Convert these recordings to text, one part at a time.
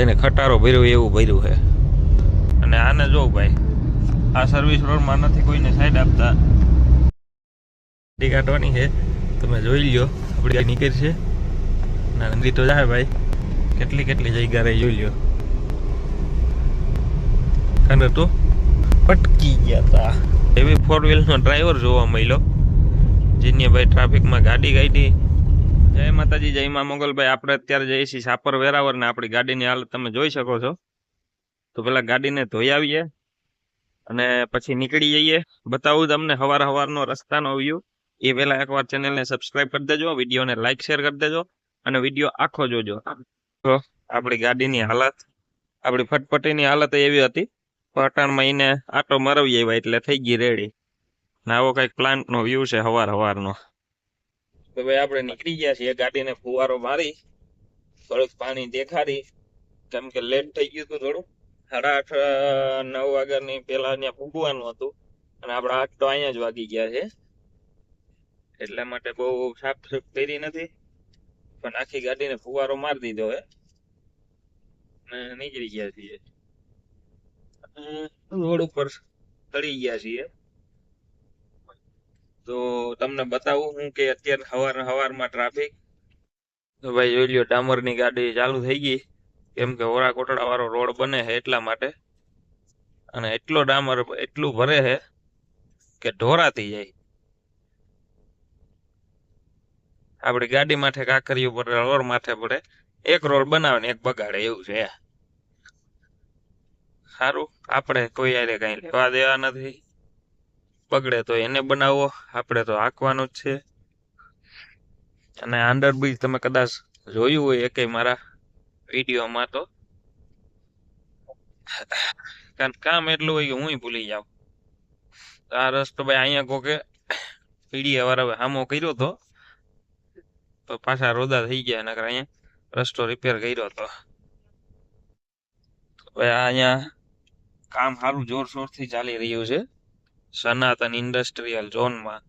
એને ખટારો ભર્યો એવું ભર્યું છે. અને આને જો ભાઈ, આ સર્વિસ રોડમાં નથી કોઈને સાઈડ આપતા. ગાડી કાઢવાની છે, તમે જોઈ લ્યો. આપણી નીકળી છે નંદી તો જાય ભાઈ. કેટલી જગ્યા રહી જોઈ લ્યો. કારણ તો પટકી ગયા હતા. એવી 4 વ્હીલનો ડ્રાઈવર જોવા મળ્યો, જેને ભાઈ ટ્રાફિકમાં ગાડી કાઢી. જય માતાજી, જય મા મોગલભાઈ. આપણે અત્યારે જઈએ છીએ સાપર વેરાવળ ને આપણી ગાડીની હાલત તમે જોઈ શકો છો. તો પેલા ગાડીને ધોઈ આવીએ અને પછી નીકળી જઈએ. બતાવું તમને હવારનો રસ્તાનો વ્યૂ. એ પહેલા એકવાર ચેનલને સબસ્ક્રાઇબ કરી દેજો, વિડીયોને લાઈક શેર કરી દેજો અને વિડીયો આખો જોજો. તો આપણી ગાડીની હાલત, આપણી ફટફટીની હાલત એવી હતી. પટાણમાં એને આટો મરવી આવ્યા એટલે થઈ ગઈ રેડી. ને આવો કંઈક પ્લાન્ટનો વ્યૂ છે હવારનો. તો ભાઈ આપણે નીકળી ગયા છીએ. ગાડીને ફુવારો મારી, થોડુંક પાણી દેખાડી, કેમ કે લેટ થઈ ગયું હતું થોડું. 8:30-9 વાગ્યાની પેલા અહીંયા પૂગવાનું હતું અને આપણા 8 તો અહીંયા જ વાગી ગયા છે. એટલા માટે બહુ સાફ કરી નથી, પણ આખી ગાડીને ફુવારો મારી દીધો હે અને નીકળી ગયા છીએ. રોડ ઉપર ચડી ગયા છીએ. તો તમને બતાવું હું કે અત્યારે હવારમાં ટ્રાફિક. તો ભાઈ જોઈ લ્યો, ડામરની ગાડી ચાલુ થઈ ગઈ, કેમ કે ઓરા કોટડા વાળો રોડ બને છે એટલા માટે. અને એટલો ડામર એટલું ભરે છે કે ઢોરાતી જાય. આપણી ગાડી માથે કાંકરીયું પડે, રોડ માથે પડે. એક રોડ બનાવે ને એક બગાડે એવું છે. સારું, આપણે કોઈ યારે કઈ લેવા દેવા નથી. બગડે તો એને બનાવો, આપણે તો હાંકવાનું જ છે. અને અંડરબ્રિજ તમે કદાચ જોયું હોય એકે મારા વિડીયોમાં, તો કારણ કામ એટલું હોય કે હું ભૂલી જાઉં. આ રસ્તો ભાઈ અહીંયા કોકે પીડીએ વાળા હામો કર્યો હતો, તો પાછા રોદા થઈ ગયા. નકર અહીંયા રસ્તો રિપેર કર્યો હતો. અહીંયા કામ સારું જોરશોરથી ચાલી રહ્યું છે સનાતન ઇન્ડસ્ટ્રીયલ ઝોનમાં.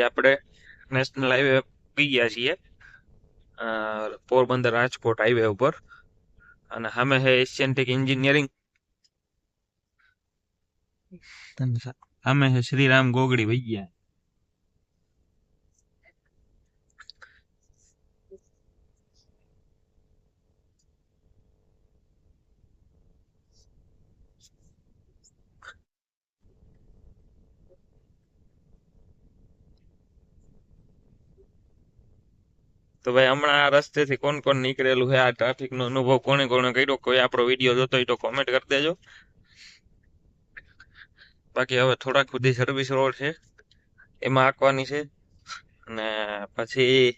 આપણે નેશનલ હાઈવે પી ગયા છીએ, પોરબંદર રાજકોટ હાઈવે ઉપર. અને સામે છે એશિયન્ટિક એન્જિનિયરિંગ, સામે છે શ્રીરામ ગોગડી ભૈયા. તો ભાઈ હમણાં આ રસ્તેથી કોણ નીકળેલું છે, આ ટ્રાફિકનો અનુભવ કોણે કર્યો, કોઈ આપણો વિડીયો જોતો હોય તો કોમેન્ટ કરી દેજો. બાકી હવે થોડાક સુધી સર્વિસ રોડ છે એમાં આંકવાની છે, અને પછી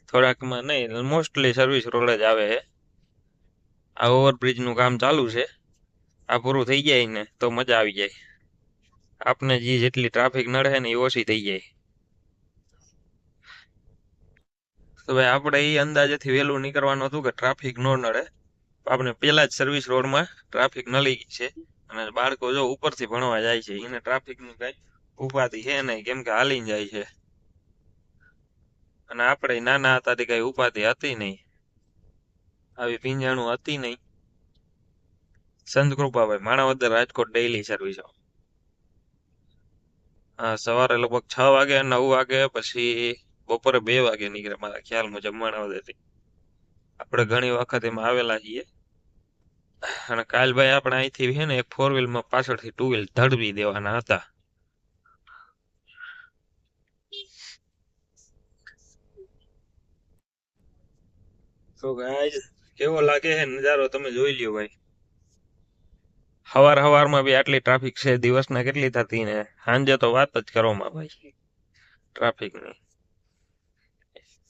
થોડાકમાં નહીં, મોસ્ટલી સર્વિસ રોડ જ આવે છે. આ ઓવરબ્રિજનું કામ ચાલુ છે, આ પૂરું થઈ જાય ને તો મજા આવી જાય. આપને જેટલી ટ્રાફિક નડે ને એ ઓછી થઈ જાય. તો ભાઈ આપણે એ અંદાજેથી વહેલું નીકળવાનું હતું કે ટ્રાફિક ન નડે. આપણે પેલા જ સર્વિસ રોડમાં ટ્રાફિક નડી ગઈ છે. અને બાળકો જો ઉપરથી ભણવા જાય છે, એને ટ્રાફિકની કઈ ઉપાધિ છે નહીં, કેમ કે હાલીને જાય છે. અને આપણે નાના હતા તે કઈ ઉપાધિ હતી નહીં, આવી ભીંજાણું હતી નહીં. સંત કૃપાભાઈ, માણાવદર રાજકોટ ડેઈલી સર્વિસ. સવારે લગભગ 6 વાગે, 9 વાગે, પછી બપોરે 2 વાગે નીકળે મારા ખ્યાલ મુજબ માણાવદરથી. આપણે ઘણી વખત એમાં આવેલા છીએ. અને કાલ ભાઈ આપણે અહીંથી છે ને એક 4 વ્હીલમાં પાછળથી 2 વ્હીલ ધડવી દેવાના હતા. તો ગાઈસ કેવો લાગે છે નજારો તમે જોઈ લ્યો ભાઈ. હવારમાં બી આટલી ટ્રાફિક છે, દિવસના કેટલી થતી ને સાંજે તો વાત જ કરો માં ભાઈ ટ્રાફિકની.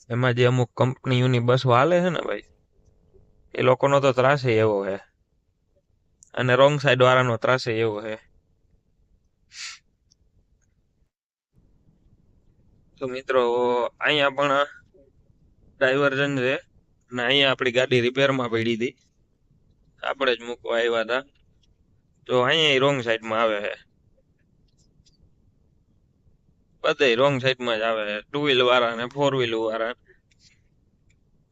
એમાં જે અમુક કંપનીઓની બસો હાલે છે ને ભાઈ, એ લોકોનો તો ત્રાસ એવો છે, અને રોંગ સાઈડ વાળાનો ત્રાસ એવો છે. તો મિત્રો અહીંયા પણ ડાયવર્ઝન છે, અને અહીંયા આપણી ગાડી રિપેરમાં પડી હતી, આપણે જ મૂકવા આવ્યા હતા. તો અહીંયા રોંગ સાઈડમાં આવે છે, બધે રોંગ સાઈડમાં જ આવે છે, 2 વ્હીલ વાળા ને 4 વ્હીલ વાળા.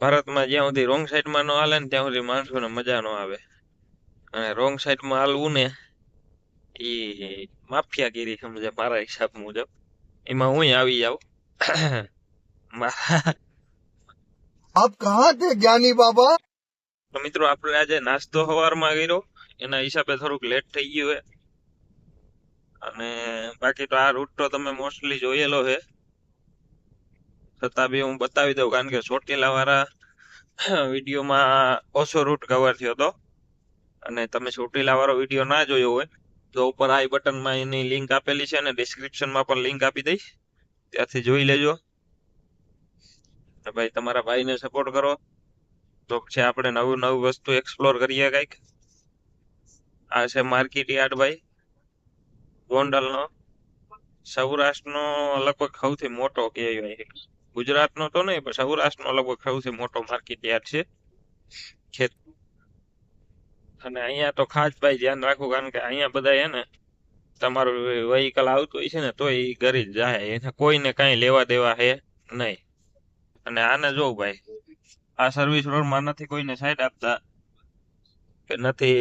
ભારતમાં જ્યાં સુધી રોંગ સાઈડમાં ન હાલે ને ત્યાં સુધી માણસોને મજા ન આવે, અને રોંગ સાઈડમાં હાલવું ને એ માફિયાગીરી સમજે મારા હિસાબ મુજબ. એમાં હું આવી જાઉં. आप कहाँ थे ज्ञानी बाबा? તો મિત્રો આપણે આજે નાસ્તો સવારમાં કર્યો, એના હિસાબે થોડુંક લેટ થઈ ગયું છે. અને બાકી તો આ રૂટ તો તમે મોસ્ટલી જોયેલો છે, છતાં બી હું બતાવી દઉં, કારણ કે ચોટીલા વાળા વિડીયોમાં ઓછો રૂટ કવર થયો હતો. અને તમે ચોટીલા વાળો વિડીયો ના જોયો હોય તો ઉપર આઈ બટનમાં એની લિંક આપેલી છે, અને ડિસ્ક્રિપ્શનમાં પણ લિંક આપી દઈશ, ત્યાંથી જોઈ લેજો. ભાઈ તમારા ભાઈને સપોર્ટ કરો, તો છે આપણે નવું વસ્તુ એક્સપ્લોર કરીએ કંઈક. આ છે માર્કેટ યાર્ડ ભાઈ, ગોંડલનો, સૌરાષ્ટ્રનો લગભગ સૌથી મોટો કહેવાય. ગુજરાતનો તો નહીં, પણ સૌરાષ્ટ્રનો લગભગ સૌથી મોટો માર્કેટ યાર્ડ છે. અને અહીંયા તો ખાસ ભાઈ ધ્યાન રાખવું, કારણ કે અહીંયા બધા હે ને તમારું વ્હીકલ આવતું હોય છે ને તો એ ઘરે જ જાય, એને કોઈને કાંઈ લેવા દેવા હે નહીં. અને આને જોઉં ભાઈ, આ સર્વિસ રોડમાં નથી કોઈને સાઈડ આપતા, કે નથી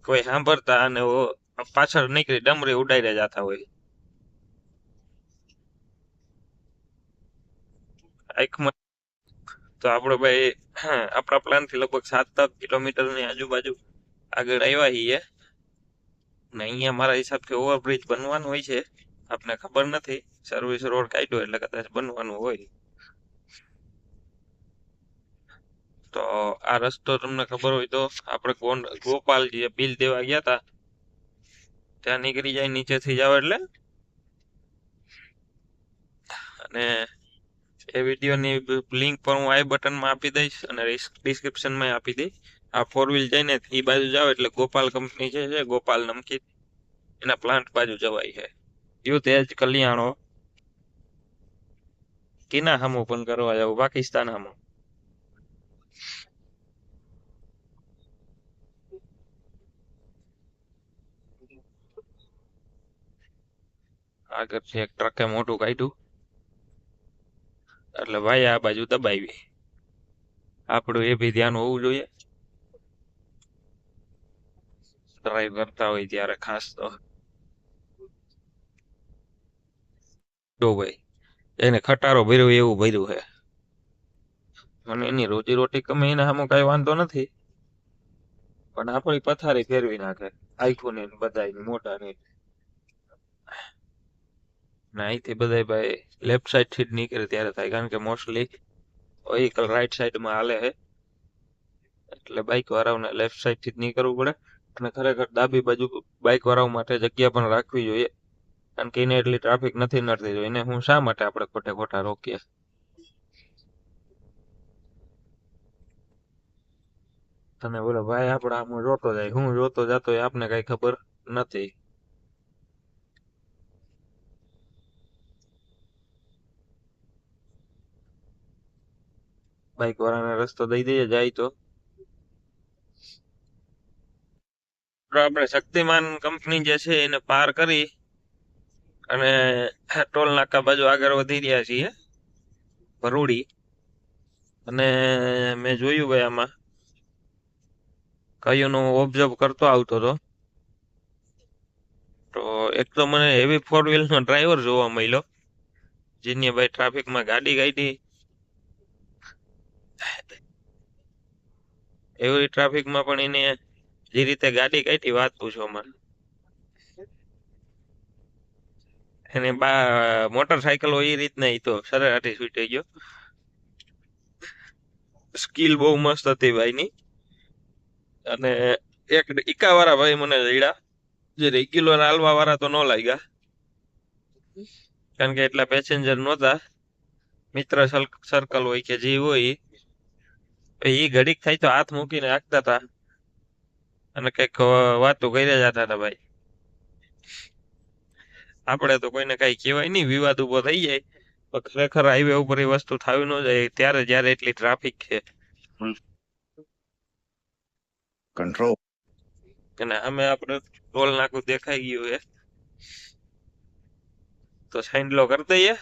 કોઈ સાંભળતા, અને પાછળ નીકળી ડમરી ઉડાઈને જતા હોય. તો આપણે ભાઈ આપણા પ્લાન થી લગભગ 7 કિલોમીટરની આજુબાજુ આગળ આવ્યા છીએ, ને અહીંયા મારા હિસાબથી ઓવરબ્રિજ બનવાનું હોય છે, આપને ખબર નથી. સર્વિસ રોડ કાઢ્યો એટલે કદાચ બનવાનું હોય. તો આ રસ્તો તમને ખબર હોય તો આપણે ગોપાલ જે બિલ દેવા ગયા હતા ત્યાં નીકળી જાય નીચેથી જાવ એટલે. અને એ વિડીયોની લિંક પણ હું આઈ બટનમાં આપી દઈશ, અને ડિસ્ક્રિપ્શનમાં આપી દઈશ. આ 4 વ્હીલ જઈને એ બાજુ જાવ એટલે ગોપાલ કંપની છે, ગોપાલ નમકીન, એના પ્લાન્ટ બાજુ જવાય છે. યુથ એજ કલ્યાણો કિના હામું પણ કરવા જાવ, પાકિસ્તાન હામું. આગળ છે એક ટ્રકે મોટું કાઢ્યું, એટલે ભાઈ આ બાજુ દબાવી. આપણું એ બી ધ્યાન હોવું જોઈએ ડ્રાઈવ કરતા હોય ત્યારે ખાસ. તો ભાઈ એને ખટારો ભર્યો એવું ભર્યું છે. મને એની રોજી રોટી કમે એના સામે કઈ વાંધો નથી, પણ આપણી પથારી ફેરવી નાખે આખું ને બધા મોટા ને. અહીંથી બધા ભાઈ લેફ્ટ સાઈડ થી જ નીકળે ત્યારે થાય, કારણ કે મોસ્ટલી વ્હીકલ રાઈટ સાઈડમાં હાલે છે, એટલે બાઇક વાળાઓને લેફ્ટ સાઈડ થી જ નીકળવું પડે. અને ખરેખર ડાબી બાજુ બાઇક વાળાઓ માટે જગ્યા પણ રાખવી જોઈએ, કારણ કે એને એટલી ટ્રાફિક નથી નડતી, તો એને હું શા માટે આપણે ખોટા રોકીએ. તને બોલો ભાઈ આપણે આમ જોતો જાય, હું જોતો જતો એ આપને કઈ ખબર નથી. બાઇક વાળાને રસ્તો દઈ દઈએ જાય તો. આપણે શક્તિમાન કંપની જે છે એને પાર કરી અને ટોલ નાકા બાજુ આગળ વધી રહ્યા છીએ, ભરૂડી. અને મેં જોયું ભાઈ આમાં કયું હું ઓબ્ઝર્વ કરતો આવતો હતો, તો એક તો મને હેવી 4 વ્હીલ નો ડ્રાઈવર જોવા મળ્યો, જેની ભાઈ ટ્રાફિકમાં ગાડી કાઢી. એવી ટ્રાફિકમાં પણ એને જે રીતે ગાડી કાઢી વાત પૂછવામાં. એને મોટરસાયકલ હોય એ રીતના એ તો સરેરાટી છૂટી ગયો. સ્કિલ બહુ મસ્ત હતી ભાઈની, અને એક ઈકા વાળા ભાઈ મને જડ્યા, જે રેગ્યુલર હાલવા વાળા તો ન લાગ્યા, કારણ કે એટલા પેસેન્જર નહોતા. મિત્ર સર્કલ હોય કે જે હોય એ ઘડીક થાય તો હાથ મૂકીને હાંકતા હતા અને કઈક વાતો કરી જતા હતા ભાઈ. આપણે તો કોઈને કઈ કહેવાય નહીં, વિવાદ ઉભો થઈ જાય, પણ ખરેખર હાઈવે ઉપર એ વસ્તુ થવી ન જાય ત્યારે જયારે એટલી ટ્રાફિક છે. कंट्रोल અને અમે આપણે ટોલ નાકું દેખાઈ ગયું છે તો સાઈન્ડલો કરી દઈએ.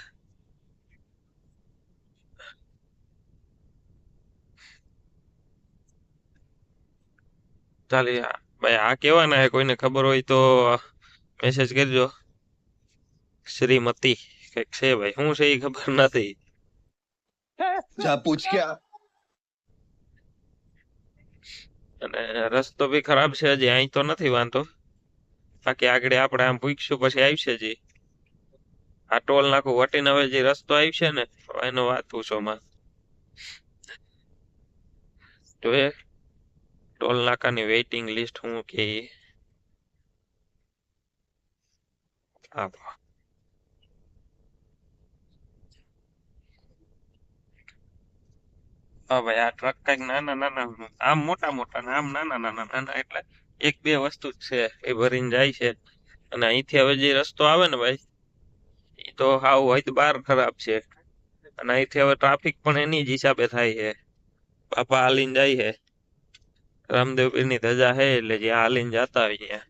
ચાલે ભાઈ, આ કેવાના હે, કોઈને ખબર હોય તો મેસેજ કરજો. શ્રીમતી કઈક છે ભાઈ, શું છે એ ખબર નથી. जा पूछ क्या અને રસ્તો બી ખરાબ છે, હજી અહીં તો નથી વાંધો, બાકી આગળ આપણે આમ પૂછશું પછી આવશે જી. આ ટોલ નાકું વટીને હવે જે રસ્તો આવશે ને એનો વાત પૂછો માં. તો એ ટોલ નાકાની વેઇટિંગ લિસ્ટ હું કે હા ભાઈ, આ ટ્રક કઈક નાના નાના, આમ મોટા મોટા ને આમ નાના નાના નાના, એટલે એક બે વસ્તુ જ છે એ ભરીને જાય છે. અને અહીંથી હવે જે રસ્તો આવે ને ભાઈ એ તો હાવ હોય તો બાર ખરાબ છે. અને અહીંથી હવે ટ્રાફિક પણ એની જ હિસાબે થાય છે. બાપા હાલીને જાય છે, રામદેવ પીરની ધજા હે એટલે જ્યાં હાલીને જતા હોય ત્યાં.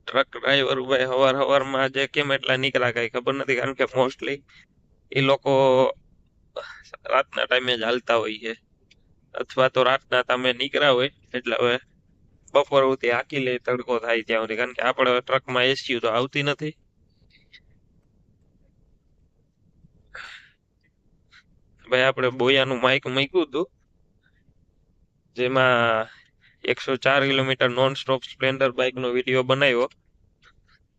ટ્રક ડ્રાઈવર ભાઈ હવારમાં આજે કેમ એટલા નીકળ્યા કઈ ખબર નથી, કારણ કે મોસ્ટલી એ લોકો રાતના ટાઈમે જ હાલતા હોય છે, અથવા તો રાતના તમે નીકળ્યા હોય એટલે હવે બપોર સુધી હાકી લે તડકો થાય ત્યાં સુધી, કારણ કે આપણે ટ્રકમાં એસી તો આવતી નથી. ભાઈ આપણે બોયાનું માઇક મૂક્યું હતું, જેમાં 104 kilometre non stop Splendor bike નો વિડીયો બનાવ્યો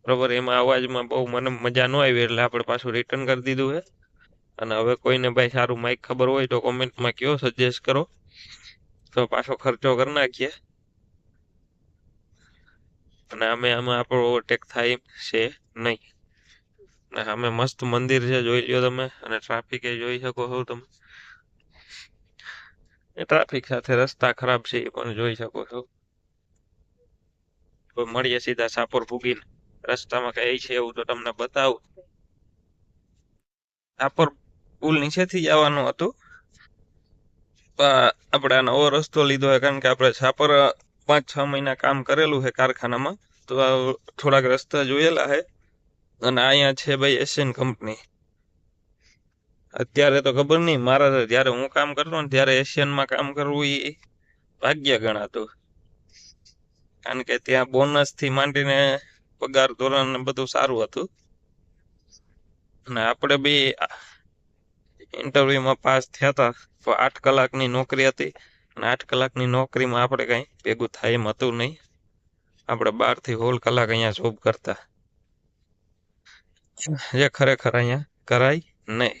બરોબર. એમાં અવાજમાં બહુ મને મજા ન આવી એટલે આપણે પાછું રિટર્ન કરી દીધું છે. અને હવે કોઈને ભાઈ સારું માઇક ખબર હોય તો કોમેન્ટમાં કયો, સજેસ્ટ કરો તો પાછો ખર્ચો કરી નાખીએ. અને આમાં આપણો ઓવરટેક થાય છે નહીં. અને અમે મસ્ત મંદિર છે, જોઈ લ્યો તમે, અને ટ્રાફિક એ જોઈ શકો છો તમે. ટ્રાફિક સાથે રસ્તા ખરાબ છે એ પણ જોઈ શકો છો. તો મળીએ સીધા સાપોર ભૂગીને, રસ્તામાં કઈ છે એવું તો તમને બતાવું. સાપોર પુલ નીચેથી જવાનું હતું, આપણે આ નવો રસ્તો લીધો છે કારણ કે આપણે સાપર 5-6 મહિના કામ કરેલું છે કારખાનામાં, તો થોડાક રસ્તા જોયેલા છે. અને અહીંયા છે ભાઈ એશિયન કંપની. અત્યારે તો ખબર નહીં, મારા જયારે હું કામ કરતો ને ત્યારે એશિયનમાં કામ કરવું એ ભાગ્ય ગણાતું, કારણ કે ત્યાં બોનસ થી માંડીને પગાર ધોરણ ને બધું સારું હતું. અને આપણે બી ઇન્ટરવ્યુમાં પાસ થયા હતા, તો 8 કલાકની નોકરી હતી, અને 8 કલાકની નોકરીમાં આપણે કઈ ભેગું થાય એમ હતું નહીં. આપણે 12 થી 16 કલાક અહીંયા જોબ કરતા, જે ખરેખર અહીંયા કરાય નહીં.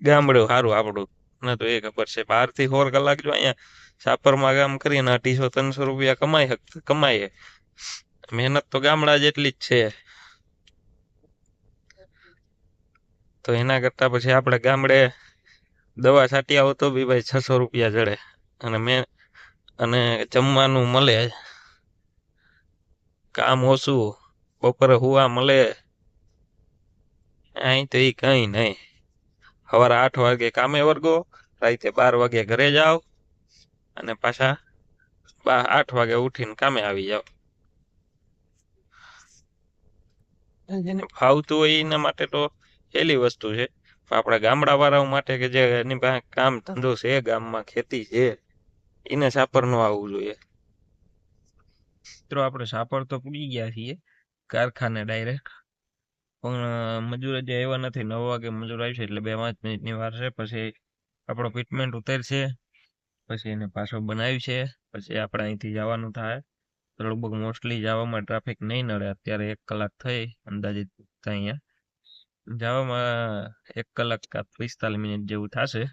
ગામડું સારું આપણું, ને તો એ ખબર છે. 12 થી 16 કલાક જો અહીંયા સાપરમાં કામ કરીને 250-300 રૂપિયા કમાઈએ, મહેનત તો ગામડા જેટલી જ છે. તો એના કરતા પછી આપણે ગામડે દવા છાંટી આવો તો બી ભાઈ 600 રૂપિયા જડે, અને જમવાનું મળે, કામ ઓછું, બપોરે હુવા મળે. અહીં તો એ કઈ નહીં, સવારે 8 વાગે કામે વર્ગો, રાતે 12 વાગે ઘરે જાઓ, અને પાછા 8 વાગે ઉઠીને કામે આવી જાઓ. જેને ફાવતું હોય એના માટે તો સહેલી વસ્તુ છે. આપણા ગામડા વાળાઓ માટે કે જે એની પાસે કામ ધંધો છે, ગામમાં ખેતી છે, એને સાપર નો આવવું જોઈએ. મિત્રો આપણે સાપર તો પૂરી ગયા છીએ કારખાને ડાયરેક્ટ, પણ મજૂર હજી આવ્યા નથી. 9 વાગે મજૂર આવશે એટલે 2-5 મિનિટની વાર છે. પછી આપણો ફિટમેન્ટ ઉતરશે, પછી એને પાછો બનાવશે, પછી આપણે અહીંથી જવાનું થાય. તો લગભગ મોસ્ટલી જવામાં ટ્રાફિક નહીં નડે. અત્યારે 1 કલાક થઈ અંદાજિત અહીંયા, જવામાં 1 કલાક કા 45 મિનિટ જેવું થશે.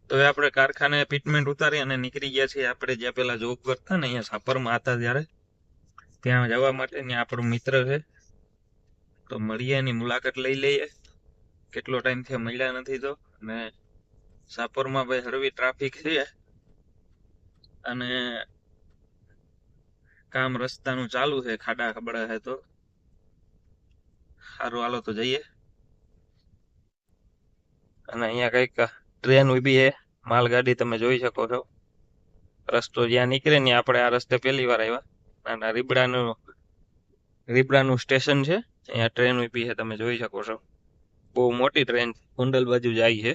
તો હવે આપણે કારખાને ફિટમેન્ટ ઉતારી અને નીકળી ગયા છીએ. આપણે જ્યાં પેલા જોબ કરતા ને અહીંયા સાપરમાં હતા ત્યારે ત્યાં જવા માટે ત્યાં આપણો મિત્ર છે, તો મળીએ, એની મુલાકાત લઈ લઈએ. કેટલો ટાઈમ થી મળ્યા નથી તો. અને સાપરમાં ભાઈ હળવી ટ્રાફિક છે અને કામ રસ્તાનું ચાલુ છે, ખાડા ખબડા છે. તો સારું, હાલો તો જઈએ. અને અહીંયા કઈક ટ્રેન ઉભી છે, માલગાડી તમે જોઈ શકો છો. રસ્તો જ્યાં નીકળે ને આપણે આ રસ્તે પહેલી વાર આવ્યા. અને રીબડાનું સ્ટેશન છે, અહીંયા ટ્રેન ઉભી છે, તમે જોઈ શકો છો. બહુ મોટી ટ્રેન કુંડલ બાજુ જાય છે.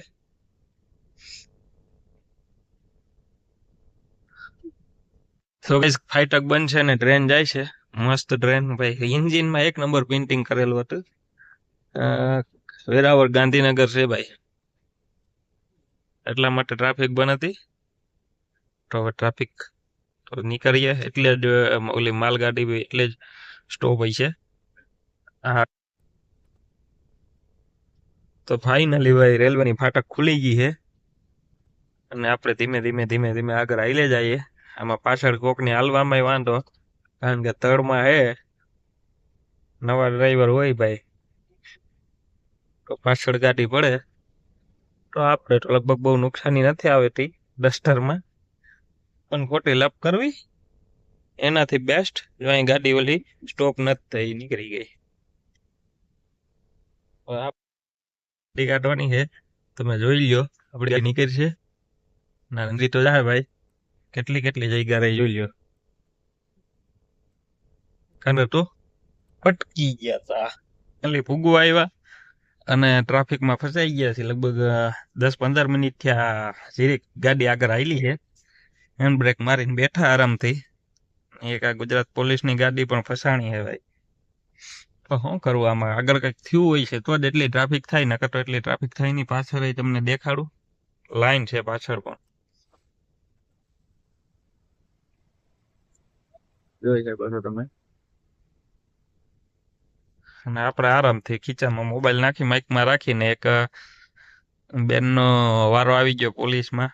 તો ગાઈસ ફાટક બંધ છે ને ટ્રેન જાય છે. મસ્ત ટ્રેન ભાઈ, એન્જિનમાં 1 નંબર પેઇન્ટિંગ કરેલું હતું. વેરાવળ ગાંધીનગર છે ભાઈ, એટલા માટે ટ્રાફિક બંધ હતી. તો હવે ટ્રાફિક તો નીકળીએ એટલે જ ઓલી માલગાડી એટલે જ સ્ટોપ હોય છે. હા, તો ફાઇનલી ભાઈ રેલવેની ફાટક ખુલી ગઈ છે અને આપણે ધીમે ધીમે આગળ હાલે જઈએ. આમાં પાછળ કોકની હાલવામાં વાંધો, કારણ કે તળમાં હે, નવા ડ્રાઈવર હોય ભાઈ, તો પાછળ ગાડી પડે તો આપણે તો લગભગ બહુ નુકસાની નથી આવતી ડસ્ટરમાં, પણ ખોટી લપ કરવી એનાથી બેસ્ટ જો અહીં ગાડી ઓલી સ્ટોપ નથી થઈ, નીકળી ગઈ. ગાડી કાઢવાની છે, તમે જોઈ લ્યો. આપડી ગાડી નીકળી છે ના નંદી તો જાય ભાઈ, કેટલી જગ્યા રહી જોઈ લ્યો. કારણ તો પટકી ગયા તા, એટલે ફૂગવા આવ્યા અને ટ્રાફિકમાં ફસાઈ ગયા છે. લગભગ 10-15 મિનિટ થયા જીરીક ગાડી આગળ આવેલી છે, હેન્ડ બ્રેક મારીને બેઠા આરામથી. એક આ ગુજરાત પોલીસની ગાડી પણ ફસાણી છે ભાઈ. તો શું કરવું, આમાં આગળ કંઈક થયું હોય છે તો જ એટલી ટ્રાફિક થાય, નકર તો એટલી ટ્રાફિક થાય નહીં. પાછળ તમને દેખાડું, લાઈન છે પાછળ પણ, જોઈ શકો છો તમે. અને આપણે આરામથી ખીચામાં મોબાઈલ નાખી માઇકમાં રાખીને, એક બેનનો વારો આવી ગયો પોલીસમાં,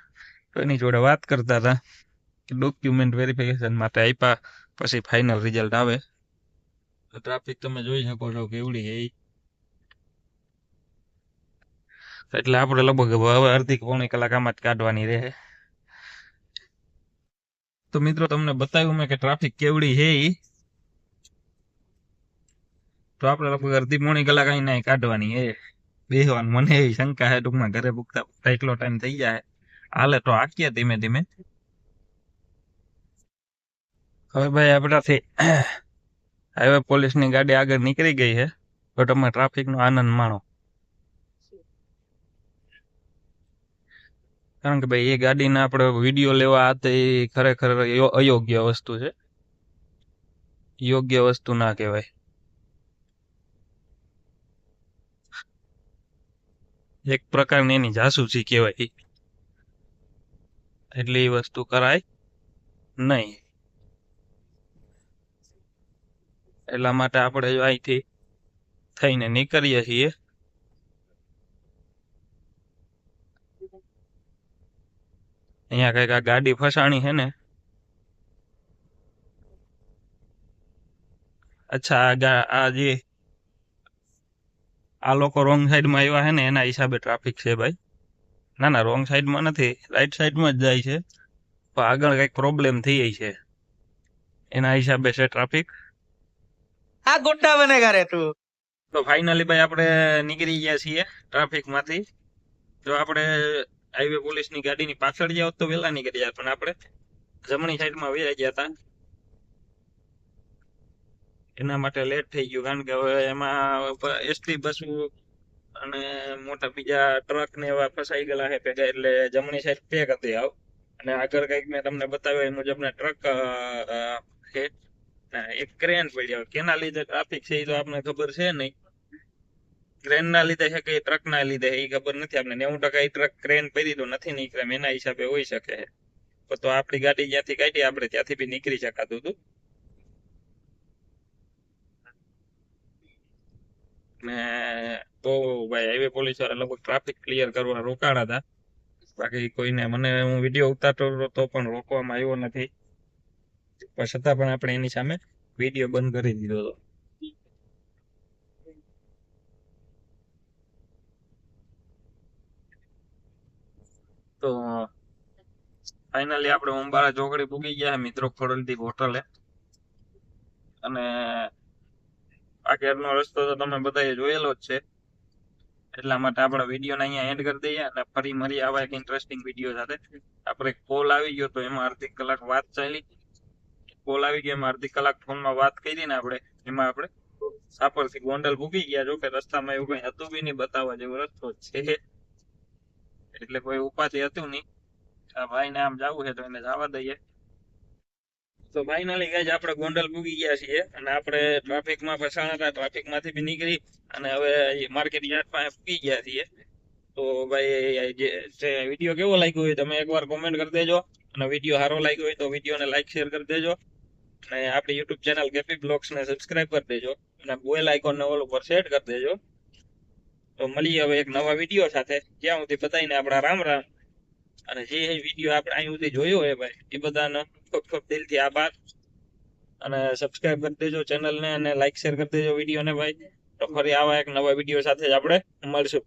તો એની જોડે વાત કરતા હતા. ડોક્યુમેન્ટ વેરિફિકેશન માટે આપ્યા, પછી ફાઇનલ રિઝલ્ટ આવે. ટ્રાફિક તમે જોઈ શકો છો કેવડી છે. એટલે આપણે લગભગ હવે અડધી-પોણી કલાક આમાં જ કાઢવાની રહે. તો મિત્રો તમને બતાવ્યું મેં કે ટ્રાફિક કેવડી છે. તો આપણે લગભગ અડધી-પોણી કલાક અહીં કાઢવાની છે, બેહવાનું. મને એવી શંકા છે ટૂંકમાં ઘરે પૂગતા એટલો ટાઈમ થઈ જાય. હાલે તો આકીએ ધીમે ધીમે. હવે ભાઈ આપણાથી હાઈવે પોલીસની ગાડી આગળ નીકળી ગઈ છે, તો તમે ટ્રાફિકનો આનંદ માણો. કારણ કે ભાઈ એ ગાડીના આપણે વિડીયો લેવા આ તો એ ખરેખર અયોગ્ય વસ્તુ છે, યોગ્ય વસ્તુ ના કહેવાય. એક પ્રકારની એની જાસૂસી કહેવાય, એટલે એ વસ્તુ કરાય નહીં. એટલા માટે આપણે જો અહીંથી થઈને નીકળીએ છીએ, અહીંયા કઈક આ ગાડી ફસાણી છે ને. અચ્છા, આ જે આ લોકો રોંગ સાઈડમાં આવ્યા છે ને, એના હિસાબે ટ્રાફિક છે ભાઈ. ના રોંગ સાઈડમાં નથી, રાઈટ સાઈડમાં જ જાય છે, પણ આગળ કઈક પ્રોબ્લેમ થઈ ગઈ છે, એના હિસાબે છે ટ્રાફિક. આ ગુંડા બનેગા રે તું. તો ફાઇનલી ભાઈ આપણે નીકળી ગયા છીએ ટ્રાફિકમાંથી. જો આપણે હાઈવે પોલીસની ગાડીની પાછળ ગયા હોત તો વહેલા નીકળી જાય, પણ આપણે જમણી સાઈડમાં વહી ગયા હતા, એના માટે લેટ થઈ ગયું. કારણ કે હવે એમાં એસટી બસો અને મોટા બીજા ટ્રક ને એવા ફસાઈ ગયેલા છે ભેગા, એટલે જમણી સાઈડ પેક હતી આવ. અને આગળ કઈક મેં તમને બતાવ્યું એ મુજબ ટ્રક છે, એક ક્રેન પડ્યો. કેના લીધે ટ્રાફિક છે એ તો આપણે ખબર છે નહીં, ક્રેન ના લીધે છે કે ટ્રક ના લીધે એ ખબર નથી આપણે. 90% ટ્રક ક્રેન પડી તો નથી નીકળે, એના હિસાબે હોઈ શકે. તો આપણી ગાડી જ્યાંથી કાઢી આપણે ત્યાંથી બી નીકળી શકાતું હતું. ને તો ભાઈ હાઈવે પોલીસ વાળા લગભગ ટ્રાફિક ક્લિયર કરવા રોકાણા હતા. બાકી કોઈને મને હું વિડીયો ઉતારતો હતો તો પણ રોકવામાં આવ્યો નથી, પણ છતાં પણ આપણે એની સામે વિડીયો બંધ કરી દીધો હતો. તો ફાઇનલી આપણે ઉંબાળા ચોકડી પૂગી ગયા મિત્રો, ખોડલદીપ હોટલે. અને આ ઘેરનો રસ્તો તો તમે બધાએ જોયેલો જ છે, એટલા માટે આપણે વિડીયોને અહીંયા એન્ડ કરી દઈએ અને ફરી મળી આવા એક ઇન્ટરેસ્ટિંગ વિડીયો સાથે. આપણે કોલ આવી ગયો તો એમાં અડધી કલાક વાત ચાલી, કોલ આવી ગયો એમાં અડધી કલાક ફોનમાં વાત કરી ને આપણે એમાં આપણે સાપરથી ગોંડલ પૂગી ગયા. જો કે રસ્તામાં એવું કઈ હતું બી નહીં, બતાવવા જેવો રસ્તો છે એટલે કોઈ ઉપાધિ હતું નહીં. આ ભાઈને આમ જવું છે તો એને જવા દઈએ. તો ફાઇનલી ગાઈઝ આપણે ગોંડલ પૂગી ગયા છીએ અને આપણે ટ્રાફિકમાં ફસાણા હતા, ટ્રાફિકમાંથી બી નીકળી અને હવે માર્કેટ યાર્ડ પાસે પૂગી ગયા છીએ. તો ભાઈ જે વિડીયો કેવો લાગ્યો હોય તમે એકવાર કોમેન્ટ કરી દેજો, અને વિડીયો સારો લાગ્યો હોય તો વિડીયોને લાઈક શેર કરી દેજો, અને આપણી યુટ્યુબ ચેનલ કેપી બ્લોગ્સને સબસ્ક્રાઇબ કરી દેજો, અને બેલ આઇકોનને ઓલ ઉપર સેટ કરી દેજો. તો મળીએ હવે એક નવા વિડીયો સાથે. જ્યાં સુધી બધાને આપણા રામ રામ. અને જે વિડીયો આપણે અહીં સુધી જોયો હોય ભાઈ એ બધાને ખૂબ ખૂબ દિલથી આભાર, અને સબસ્ક્રાઇબ કરી દેજો ચેનલને, અને લાઈક શેર કરી દેજો વિડીયોને ભાઈ. તો ફરી આવા એક નવા વિડીયો સાથે જ આપણે મળશું.